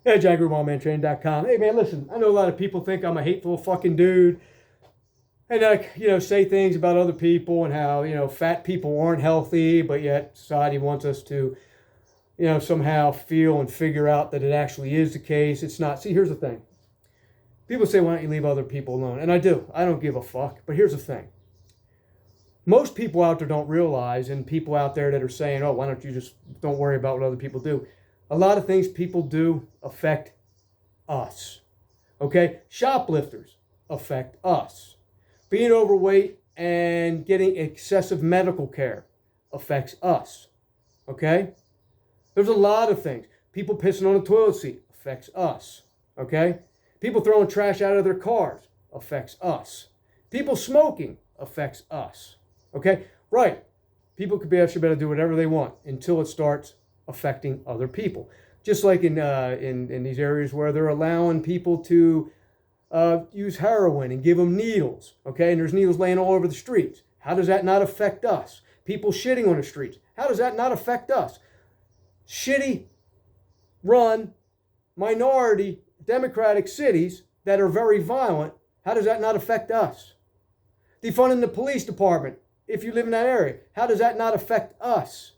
Hey, Grube, allmantraining.com. Hey, man, listen, I know a lot of people think I'm a hateful fucking dude. And say things about other people and how, fat people aren't healthy, but yet society wants us to, somehow feel and figure out that it actually is the case. It's not. See, here's the thing. People say, why don't you leave other people alone? And I do. I don't give a fuck. But here's the thing. Most people out there don't realize, and people out there that are saying, oh, why don't you just don't worry about what other people do? A lot of things people do affect us. Okay? Shoplifters affect us. Being overweight and getting excessive medical care affects us. Okay? There's a lot of things. People pissing on the toilet seat affects us. Okay? People throwing trash out of their cars affects us. People smoking affects us. Okay? Right. People could be actually better do whatever they want until it starts affecting other people. Just like in these areas where they're allowing people to use heroin and give them needles, okay? And there's needles laying all over the streets. How does that not affect us? People shitting on the streets. How does that not affect us? Shitty run minority democratic cities that are very violent, how does that not affect us? Defunding the police department, if you live in that area, how does that not affect us?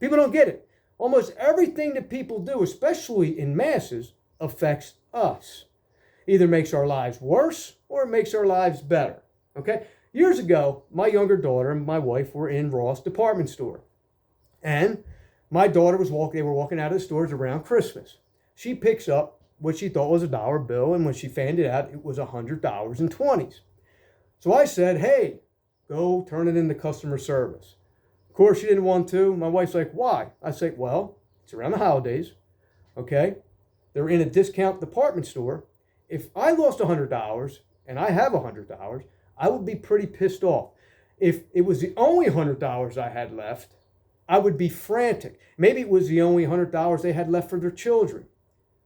People don't get it. Almost everything that people do, especially in masses, affects us. Either makes our lives worse or it makes our lives better. Okay? Years ago, my younger daughter and my wife were in Ross department store. And my daughter they were walking out of the stores around Christmas. She picks up what she thought was a dollar bill, and when she fanned it out, it was $100 in 20s. So I said, hey, go turn it into customer service. Of course, she didn't want to. My wife's like, why? I say, well, it's around the holidays, okay? They're in a discount department store. If I lost $100 and I have $100, I would be pretty pissed off. If it was the only $100 I had left, I would be frantic. Maybe it was the only $100 they had left for their children.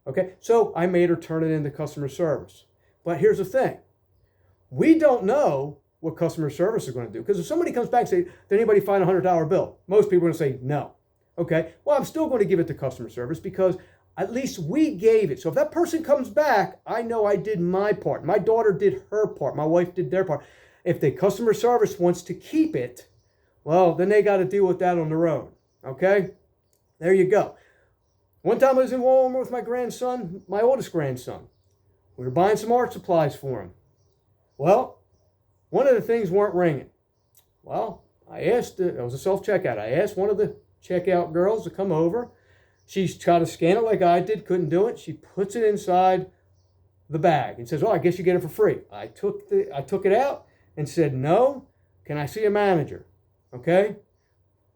Okay, so I made her turn it into customer service. But here's the thing. We don't know what customer service is going to do. Because if somebody comes back and says, did anybody find a $100 bill? Most people are going to say no. Okay, well, I'm still going to give it to customer service because at least we gave it. So if that person comes back, I know I did my part. My daughter did her part. My wife did their part. If the customer service wants to keep it, well, then they got to deal with that on their own. Okay? There you go. One time I was in Walmart with my grandson, my oldest grandson. We were buying some art supplies for him. Well, one of the things weren't ringing. Well, it was a self-checkout. I asked one of the checkout girls to come over. She tried to scan it like I did, couldn't do it. She puts it inside the bag and says, oh, I guess you get it for free. I took it out and said, no, can I see a manager? Okay?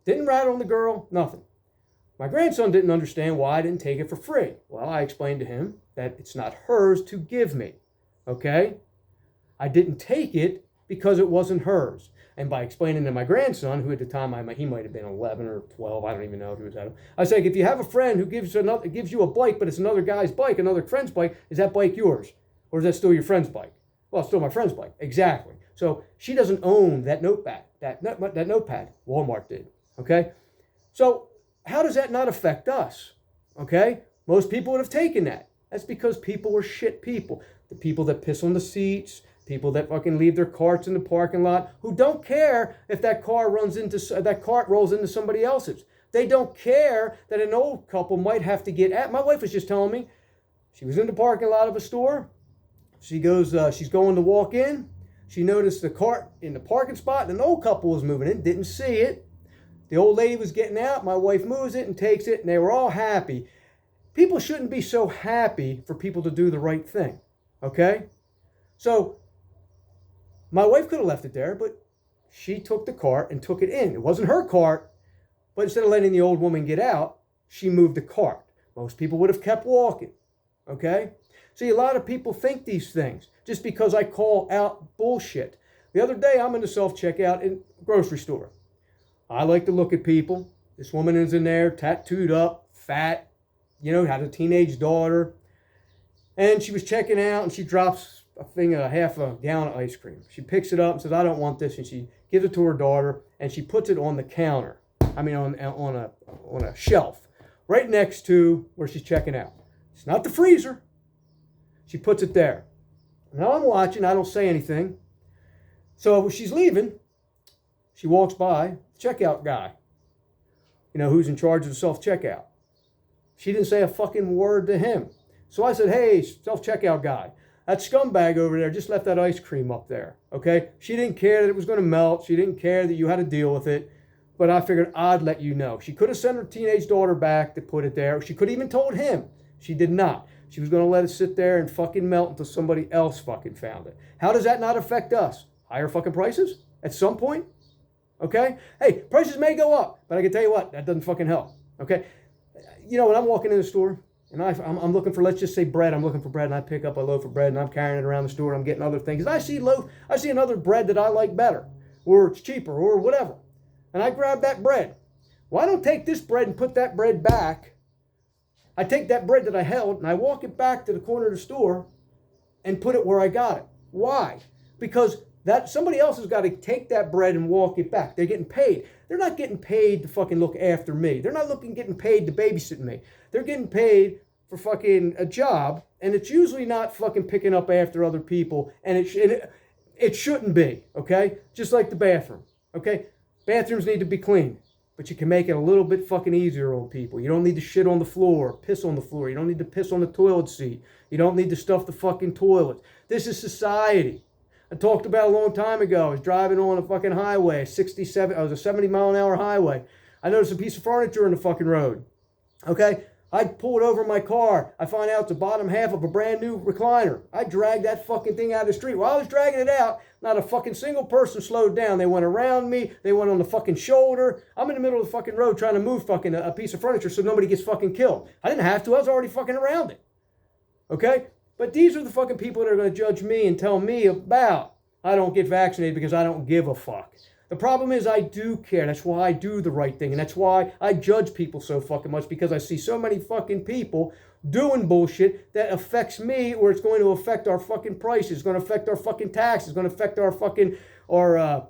Didn't rat on the girl, nothing. My grandson didn't understand why I didn't take it for free. Well, I explained to him that it's not hers to give me. Okay? I didn't take it because it wasn't hers. And by explaining to my grandson, who at the time he might have been 11 or 12, I don't even know if he was at him. I said, if you have a friend who gives you a bike, but it's another guy's bike, another friend's bike, is that bike yours? Or is that still your friend's bike? Well, it's still my friend's bike. Exactly. So she doesn't own that notepad. That notepad. Walmart did. Okay? So how does that not affect us? Okay? Most people would have taken that. That's because people are shit people. The people that piss on the seats, people that fucking leave their carts in the parking lot, who don't care if that cart rolls into somebody else's. They don't care that an old couple might have to get at. My wife was just telling me, she was in the parking lot of a store. She goes, she's going to walk in. She noticed the cart in the parking spot. An old couple was moving in, didn't see it. The old lady was getting out. My wife moves it and takes it, and they were all happy. People shouldn't be so happy for people to do the right thing, okay? So my wife could have left it there, but she took the cart and took it in. It wasn't her cart, but instead of letting the old woman get out, she moved the cart. Most people would have kept walking, okay? See, a lot of people think these things just because I call out bullshit. The other day, I'm in the self-checkout in a grocery store. I like to look at people. This woman is in there, tattooed up, fat, had a teenage daughter. And she was checking out, and she drops half a gallon of ice cream. She picks it up and says, I don't want this. And she gives it to her daughter, and she puts it on the counter. On a shelf, right next to where she's checking out. It's not the freezer. She puts it there. Now I'm watching. I don't say anything. So when she's leaving, she walks by the checkout guy, who's in charge of the self-checkout. She didn't say a fucking word to him. So I said, hey, self-checkout guy, that scumbag over there just left that ice cream up there, okay? She didn't care that it was going to melt. She didn't care that you had to deal with it. But I figured I'd let you know. She could have sent her teenage daughter back to put it there. She could have even told him. She did not. She was going to let it sit there and fucking melt until somebody else fucking found it. How does that not affect us? Higher fucking prices at some point? Okay? Hey, prices may go up, but I can tell you what, that doesn't fucking help. Okay? When I'm walking in the store and I'm looking for, let's just say bread, I'm looking for bread and I pick up a loaf of bread and I'm carrying it around the store and I'm getting other things. And I see another bread that I like better or it's cheaper or whatever. And I grab that bread. Well, I don't take this bread and put that bread back. I take that bread that I held and I walk it back to the corner of the store and put it where I got it. Why? Because somebody else has got to take that bread and walk it back. They're getting paid. They're not getting paid to fucking look after me. They're not getting paid to babysit me. They're getting paid for fucking a job, and it's usually not fucking picking up after other people, and it shouldn't be, okay? Just like the bathroom, okay? Bathrooms need to be clean, but you can make it a little bit fucking easier on people. You don't need to shit on the floor, piss on the floor. You don't need to piss on the toilet seat. You don't need to stuff the fucking toilets. This is society. I talked about a long time ago. I was driving on a fucking highway, I was a 70 mile an hour highway. I noticed a piece of furniture in the fucking road. Okay? I pulled over my car. I find out it's the bottom half of a brand new recliner. I dragged that fucking thing out of the street. While I was dragging it out, not a fucking single person slowed down. They went around me. They went on the fucking shoulder. I'm in the middle of the fucking road trying to move fucking a piece of furniture so nobody gets fucking killed. I didn't have to. I was already fucking around it. Okay? But these are the fucking people that are going to judge me and tell me about I don't get vaccinated because I don't give a fuck. The problem is I do care. That's why I do the right thing. And that's why I judge people so fucking much, because I see so many fucking people doing bullshit that affects me, or it's going to affect our fucking prices. It's going to affect our fucking taxes. It's going to affect our fucking, our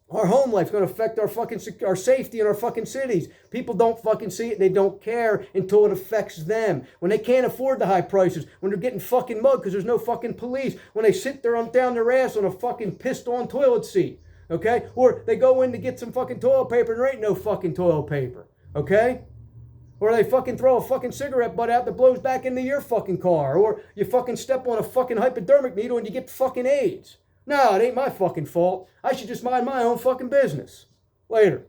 home life. It's going to affect our fucking, our safety in our fucking cities. People don't fucking see it and they don't care until it affects them. When they can't afford the high prices, when they're getting fucking mugged because there's no fucking police, when they sit there down their ass on a fucking pissed on toilet seat. Okay? Or they go in to get some fucking toilet paper and there ain't no fucking toilet paper. Okay? Or they fucking throw a fucking cigarette butt out that blows back into your fucking car. Or you fucking step on a fucking hypodermic needle and you get fucking AIDS. No, it ain't my fucking fault. I should just mind my own fucking business. Later.